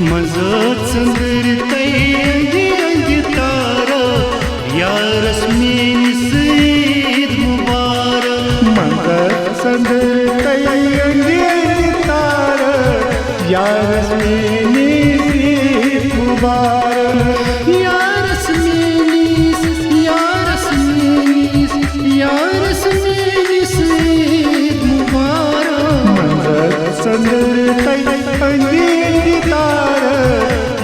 मजत संदरतै अंगी तारा Yaris menace Eid मुबारक। मजत संदरतै अंगी तारा यारस मेनिस ईद मुबारक। Yaris menace Yaris menace Yaris menace Eid मुबारक। मजत संदरतै अंगी तारा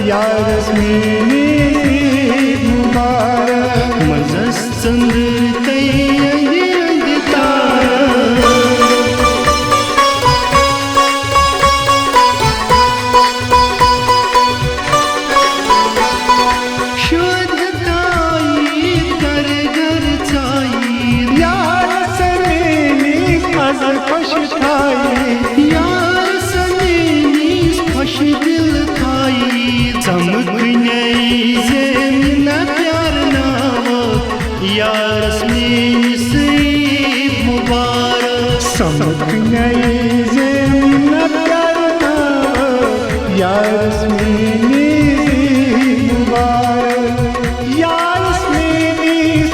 यारस मेनिस ईद मुबारक। मजत संदरतै अंगी तारा यारस मेनिस ईद मुबारक। समकनई ज़मीन प्यार नाव यारस मेनिस ईद मुबारक। Yaris menace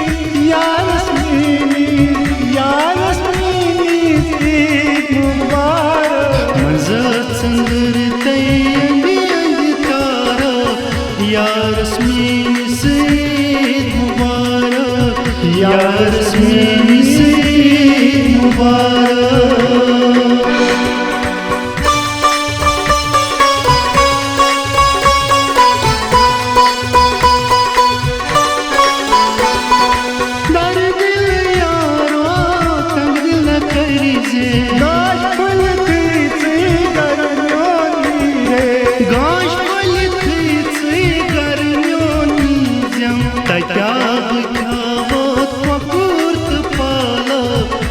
Yaris menace Yaris menace Eid मुबारक। मजत संदरतै अंगी तारा यारस मेनिस ईद मुबारक। यारस मेनिस ईद मुबारक।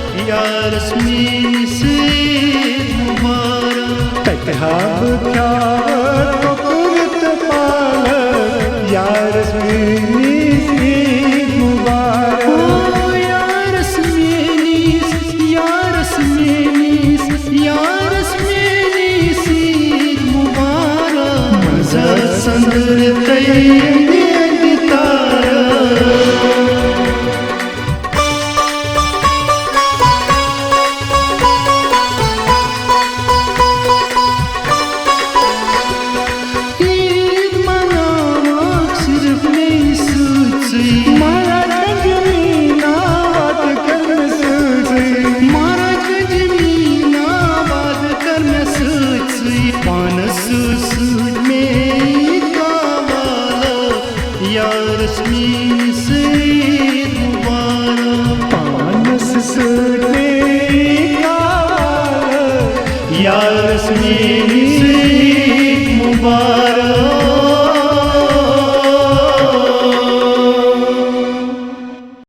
यारस मेनिस ईद मुबारक। तहाब ख्यावत कुर्त पालक यारस मेनिस ईद मुबारक। Yaris menace Yaris menace Yaris menace Eid मुबारक। मजत संदरतै अंगी तारा यारस मेनिस ईद मुबारक। पानस सूटे कावाला यारस मेनिस